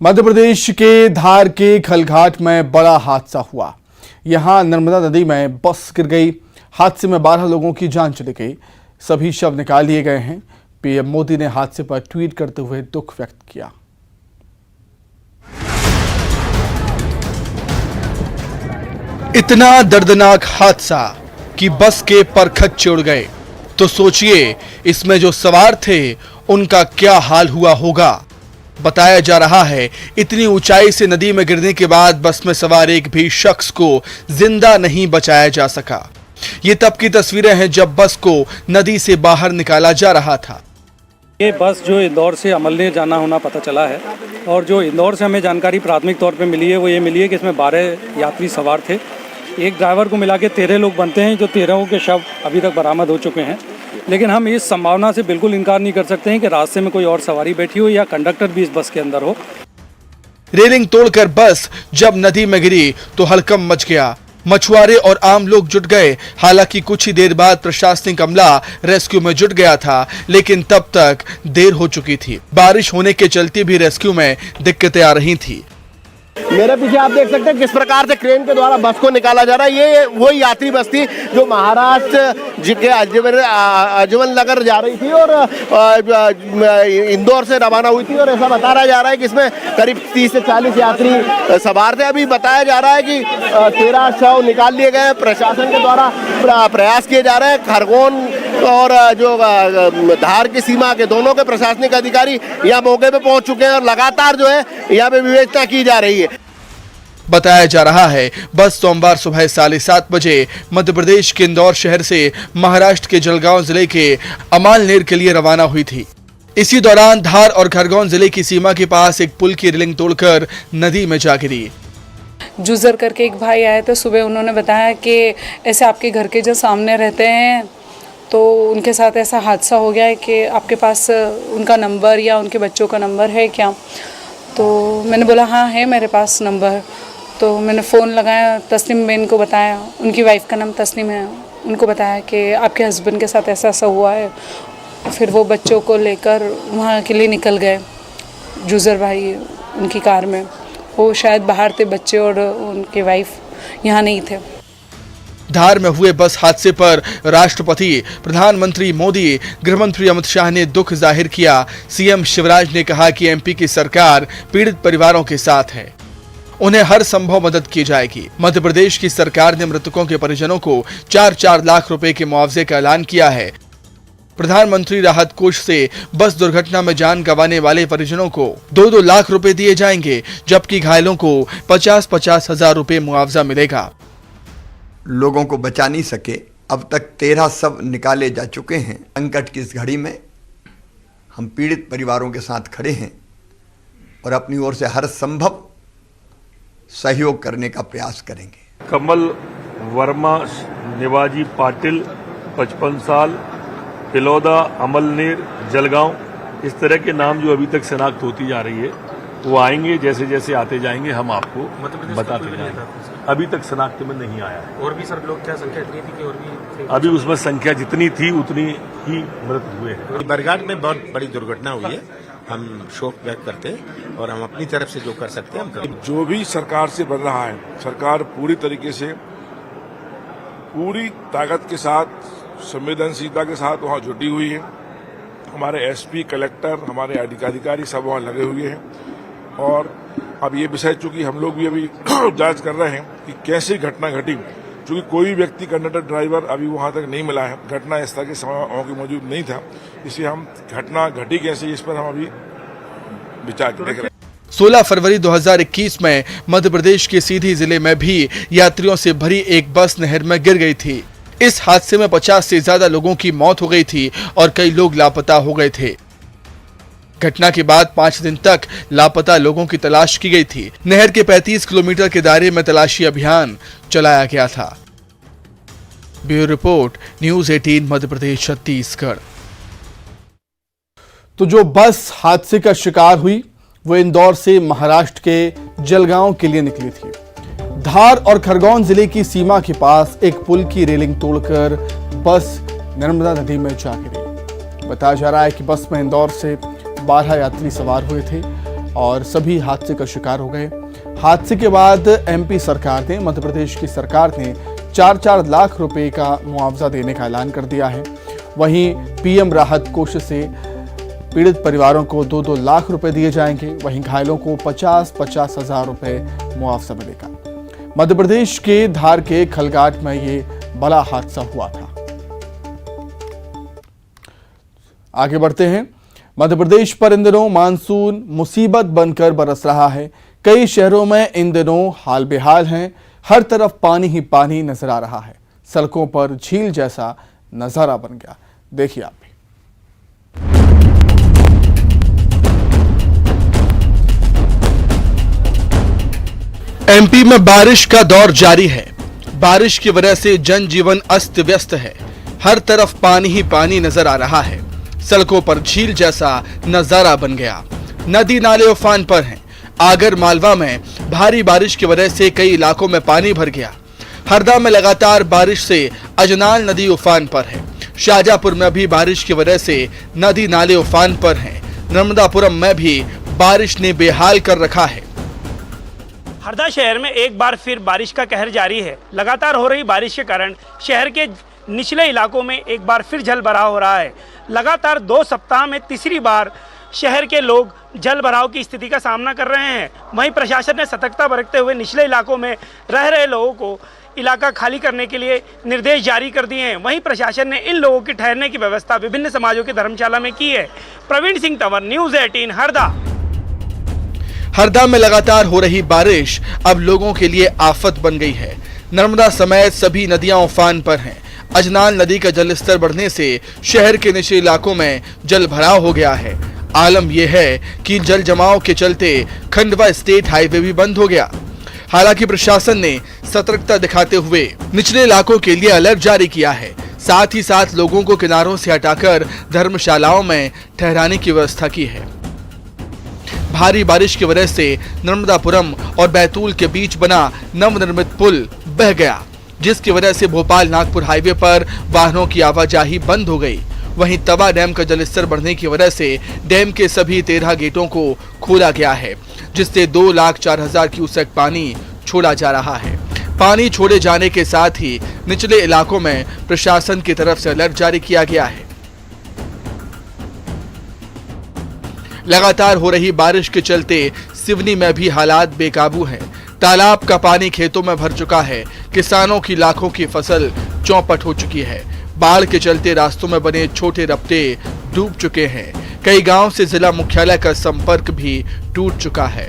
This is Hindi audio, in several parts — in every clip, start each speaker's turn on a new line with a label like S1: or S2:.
S1: मध्य प्रदेश के धार के खलघाट में बड़ा हादसा हुआ। यहां नर्मदा नदी में बस गिर गई। हादसे में 12 लोगों की जान चली गई। सभी शव निकाल लिए गए हैं। पीएम मोदी ने हादसे पर ट्वीट करते हुए दुख व्यक्त किया। इतना दर्दनाक हादसा कि बस के परखच्चे उड़ गए, तो सोचिए इसमें जो सवार थे उनका क्या हाल हुआ होगा। बताया जा रहा है इतनी ऊंचाई से नदी में गिरने के बाद बस में सवार एक भी शख्स को जिंदा नहीं बचाया जा सका। ये तब की तस्वीरें हैं जब बस को नदी से बाहर निकाला जा रहा था।
S2: ये बस जो इंदौर से अमलनेर जाना होना पता चला है, और जो इंदौर से हमें जानकारी प्राथमिक तौर पे मिली है वो ये मिली है कि इसमें 12 यात्री सवार थे। एक ड्राइवर को मिला के 13 लोग बनते हैं, जो 13 के शव अभी तक बरामद हो चुके हैं। लेकिन हम इस संभावना से बिल्कुल इनकार नहीं कर सकते हैं कि रास्ते में कोई और सवारी बैठी हो या कंडक्टर भी इस बस के अंदर हो।
S1: रेलिंग तोड़कर बस जब नदी में गिरी तो हड़कंप मच गया। मछुआरे और आम लोग जुट गए। हालांकि कुछ ही देर बाद प्रशासनिक अमला रेस्क्यू में जुट गया था, लेकिन तब तक देर हो चुकी थी। बारिश होने के चलते भी रेस्क्यू में दिक्कतें आ रही थी।
S3: मेरे पीछे आप देख सकते हैं किस प्रकार से क्रेन के द्वारा बस को निकाला जा रहा है। ये वही यात्री बस थी जो महाराष्ट्र के अजमल नगर जा रही थी और इंदौर से रवाना हुई थी। और ऐसा बताया जा रहा है कि इसमें करीब 30 से 40 यात्री सवार थे। अभी बताया जा रहा है कि 13 शव निकाल लिए गए। प्रशासन के द्वारा प्रयास किए जा रहे हैं। खरगोन और जो धार की सीमा के दोनों के प्रशासनिक अधिकारी यहाँ मौके पे पहुंच चुके हैं और लगातार जो है यहाँ पे विवेचना की जा रही है।
S1: बताया जा रहा है बस सोमवार सुबह 7:30 बजे मध्य प्रदेश के इंदौर शहर से महाराष्ट्र के जलगांव जिले के अमलनेर के लिए रवाना हुई थी। इसी दौरान धार और खरगोन जिले की सीमा के पास एक पुल की रेलिंग तोड़कर नदी में जा गिरी।
S4: जूजर करके एक भाई आए थे सुबह, उन्होंने बताया कि ऐसे आपके घर के जो सामने रहते हैं तो उनके साथ ऐसा हादसा हो गया है कि आपके पास उनका नंबर या उनके बच्चों का नंबर है क्या। तो मैंने बोला हाँ है मेरे पास नंबर। तो मैंने फ़ोन लगाया, तस्नीम बेन को बताया, उनकी वाइफ का नाम तस्नीम है, उनको बताया कि आपके हस्बैंड के साथ ऐसा ऐसा हुआ है। फिर वो बच्चों को लेकर वहाँ के लिए निकल गए। जूजर भाई उनकी कार में, वो शायद बाहर थे, बच्चे और उनके वाइफ यहाँ नहीं थे।
S1: धार में हुए बस हादसे पर राष्ट्रपति, प्रधानमंत्री मोदी, गृहमंत्री अमित शाह ने दुख जाहिर किया। सीएम शिवराज ने कहा कि एमपी की सरकार पीड़ित परिवारों के साथ है, उन्हें हर संभव मदद की जाएगी। मध्य प्रदेश की सरकार ने मृतकों के परिजनों को 4-4 लाख रुपए के मुआवजे का ऐलान किया है। प्रधानमंत्री राहत कोष से बस दुर्घटना में जान गंवाने वाले परिजनों को 2-2 लाख रुपए दिए जाएंगे, जबकि घायलों को 50-50 हजार रुपए मुआवजा मिलेगा।
S5: लोगों को बचा नहीं सके, अब तक 13 शव निकाले जा चुके हैं। संकट की इस घड़ी में हम पीड़ित परिवारों के साथ खड़े हैं और अपनी ओर से हर संभव सहयोग करने का प्रयास करेंगे।
S6: कमल वर्मा निवाजी पाटिल 55 साल, पिलौदा, अमलनेर, जलगांव, इस तरह के नाम जो अभी तक शिनाख्त होती जा रही है वो आएंगे। जैसे जैसे आते जाएंगे हम आपको बताते जाएंगे। अभी तक शिनाख्त में नहीं आया है।
S7: और भी सर लोग, क्या संख्या इतनी थी कि और भी?
S6: अभी उसमें संख्या जितनी थी उतनी ही मृत हुए हैं।
S7: बरघाट में बहुत बड़ी दुर्घटना हुई है, हम शोक व्यक्त करते हैं और हम अपनी तरफ से जो कर सकते हैं हम करें।
S8: जो भी सरकार से बन रहा है, सरकार पूरी तरीके से पूरी ताकत के साथ, संवेदनशीलता के साथ वहाँ जुटी हुई है। हमारे एसपी, कलेक्टर, हमारे अधिकारी सब वहाँ लगे हुए हैं। और अब ये विषय चूंकि हम लोग भी अभी जांच कर रहे हैं कि कैसे घटना घटी, चूंकि कोई व्यक्ति कंडक्टर ड्राइवर अभी वहां तक नहीं मिला है, घटना स्थल के समय वहां के मौजूद नहीं था, इसलिए हम घटना घटी कैसे इस पर हम अभी विचार देख रहे हैं।
S1: 16 फरवरी 2021 में मध्य प्रदेश के सीधी जिले में भी यात्रियों से भरी एक बस नहर में गिर गई थी। इस हादसे में 50 से ज्यादा लोगों की मौत हो गई थी और कई लोग लापता हो गए थे। घटना के बाद 5 दिन तक लापता लोगों की तलाश की गई थी। नहर के 35 किलोमीटर के दायरे में तलाशी अभियान चलाया गया था। Bureau report, news 18 Madhya Pradesh Chhattisgarh. तो जो बस हादसे का शिकार हुई वो इंदौर से महाराष्ट्र के जलगांव के लिए निकली थी। धार और खरगोन जिले की सीमा के पास एक पुल की रेलिंग तोड़कर बस नर्मदा नदी में जा गिरी। बताया जा रहा है कि बस में इंदौर से 12 यात्री सवार हुए थे। और सभी हादसे का शिकार हो गए। हादसे के बाद एमपी सरकार ने, मध्य प्रदेश की सरकार ने 4-4 लाख रुपए का मुआवजा देने का ऐलान कर दिया है। वहीं पीएम राहत कोष से पीड़ित परिवारों को 2-2 लाख रुपए दिए जाएंगे। वहीं घायलों को 50-50 हजार रुपए मुआवजा मिलेगा। मध्य प्रदेश के धार के खलघाट में ये बड़ा हादसा हुआ था। आगे बढ़ते हैं। मध्य प्रदेश पर इन दिनों मानसून मुसीबत बनकर बरस रहा है। कई शहरों में इन दिनों हाल बेहाल हैं। हर तरफ पानी ही पानी नजर आ रहा है। सड़कों पर झील जैसा नजारा बन गया। देखिए आप भी। एमपी में बारिश का दौर जारी है। बारिश की वजह से जनजीवन अस्त व्यस्त है। हर तरफ पानी ही पानी नजर आ रहा है। सड़कों पर झील जैसा नजारा बन गया। नदी नाले उफान पर हैं। आगर मालवा में भारी बारिश की वजह से कई इलाकों में पानी भर गया। हरदा में लगातार बारिश से अजनाल नदी उफान पर है। शाहजहांपुर में भी बारिश की वजह से नदी नाले उफान पर हैं। नर्मदापुरम में भी बारिश ने बेहाल कर रखा है।
S9: हरदा शहर में एक बार फिर बारिश का कहर जारी है। लगातार हो रही बारिश के कारण शहर के निचले इलाकों में एक बार फिर जल भराव हो रहा है। लगातार 2 सप्ताह में तीसरी बार शहर के लोग जल भराव की स्थिति का सामना कर रहे हैं। वहीं प्रशासन ने सतर्कता बरतते हुए निचले इलाकों में रह रहे लोगों को इलाका खाली करने के लिए निर्देश जारी कर दिए हैं। वहीं प्रशासन ने इन लोगों के ठहरने की व्यवस्था विभिन्न समाजों की धर्मशाला में की है। प्रवीण सिंह तंवर, न्यूज़ 18 हरदा।
S1: हरदा में लगातार हो रही बारिश अब लोगों के लिए आफत बन गई है। नर्मदा समेत सभी नदियां उफान पर हैं। अजनाल नदी का जलस्तर बढ़ने से शहर के निचले इलाकों में जल भराव हो गया है। आलम यह है कि जल जमाव के चलते खंडवा स्टेट हाईवे भी बंद हो गया। हालांकि प्रशासन ने सतर्कता दिखाते हुए निचले इलाकों के लिए अलर्ट जारी किया है। साथ ही साथ लोगों को किनारों से हटाकर धर्मशालाओं में ठहराने की व्यवस्था की है। भारी बारिश की वजह से नर्मदापुरम और बैतूल के बीच बना नवनिर्मित पुल बह गया, जिसकी वजह से भोपाल नागपुर हाईवे पर वाहनों की आवाजाही बंद हो गई। वहीं तवा डैम का जलस्तर बढ़ने की वजह से डैम के सभी 13 गेटों को खोला गया है, जिससे 2,04,000 क्यूसेक पानी छोड़ा जा रहा है। पानी छोड़े जाने के साथ ही निचले इलाकों में प्रशासन की तरफ से अलर्ट जारी किया गया है। लगातार हो रही बारिश के चलते सिवनी में भी हालात बेकाबू हैं। तालाब का पानी खेतों में भर चुका है। किसानों की लाखों की फसल चौपट हो चुकी है। बाढ़ के चलते रास्तों में बने छोटे रपटे डूब चुके हैं। कई गांव से जिला मुख्यालय का संपर्क भी टूट चुका है।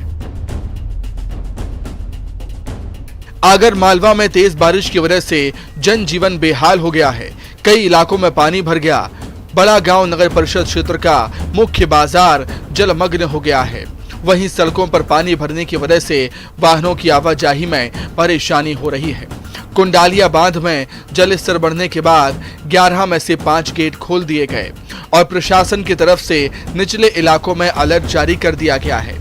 S1: आगर मालवा में तेज बारिश की वजह से जनजीवन बेहाल हो गया है। कई इलाकों में पानी भर गया। बड़ा गांव नगर परिषद क्षेत्र का मुख्य बाजार जलमग्न हो गया है। वहीं सड़कों पर पानी भरने की वजह से वाहनों की आवाजाही में परेशानी हो रही है। कुंडालिया बांध में जलस्तर बढ़ने के बाद 11 में से 5 गेट खोल दिए गए और प्रशासन की तरफ से निचले इलाकों में अलर्ट जारी कर दिया गया है।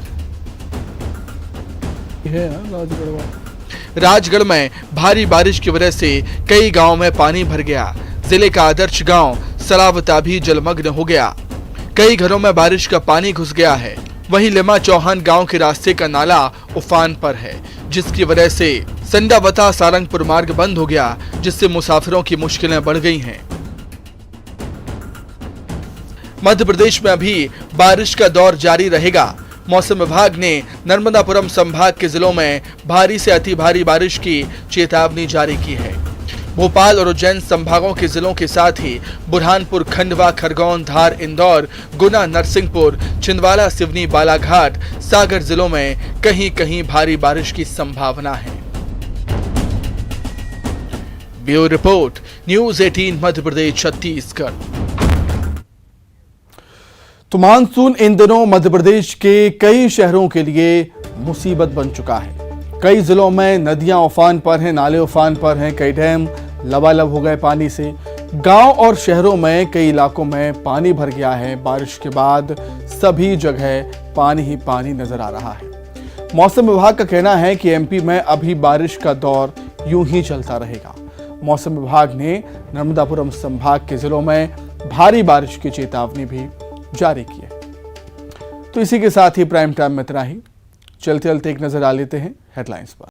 S1: राजगढ़ में भारी बारिश की वजह से कई गांवों में पानी भर गया। जिले का आदर्श गांव सरावता भी जलमग्न हो गया। कई घरों में बारिश का पानी घुस गया है। वहीं लिमा चौहान गांव के रास्ते का नाला उफान पर है, जिसकी वजह से संडावता सारंगपुर मार्ग बंद हो गया, जिससे मुसाफिरों की मुश्किलें बढ़ गई हैं। मध्य प्रदेश में अभी बारिश का दौर जारी रहेगा। मौसम विभाग ने नर्मदापुरम संभाग के जिलों में भारी से अति भारी बारिश की चेतावनी जारी की है। भोपाल और उज्जैन संभागों के जिलों के साथ ही बुरहानपुर, खंडवा, खरगोन, धार, इंदौर, गुना, नरसिंहपुर, छिंदवाड़ा, सिवनी, बालाघाट, सागर जिलों में कहीं कहीं भारी बारिश की संभावना है। Bureau report, news 18 Madhya Pradesh Chhattisgarh. तो मानसून इन दिनों मध्य प्रदेश के कई शहरों के लिए मुसीबत बन चुका है। कई जिलों में नदियां उफान पर हैं, नाले उफान पर हैं, कई डैम लबालब हो गए पानी से। गांव और शहरों में कई इलाकों में पानी भर गया है। बारिश के बाद सभी जगह पानी ही पानी नजर आ रहा है। मौसम विभाग का कहना है कि एमपी में अभी बारिश का दौर यूं ही चलता रहेगा। मौसम विभाग ने नर्मदापुरम संभाग के जिलों में भारी बारिश की चेतावनी भी जारी की है। तो इसी के साथ ही प्राइम टाइम में इतना ही। चलते चलते एक नजर डाल लेते हैं हेडलाइंस पर।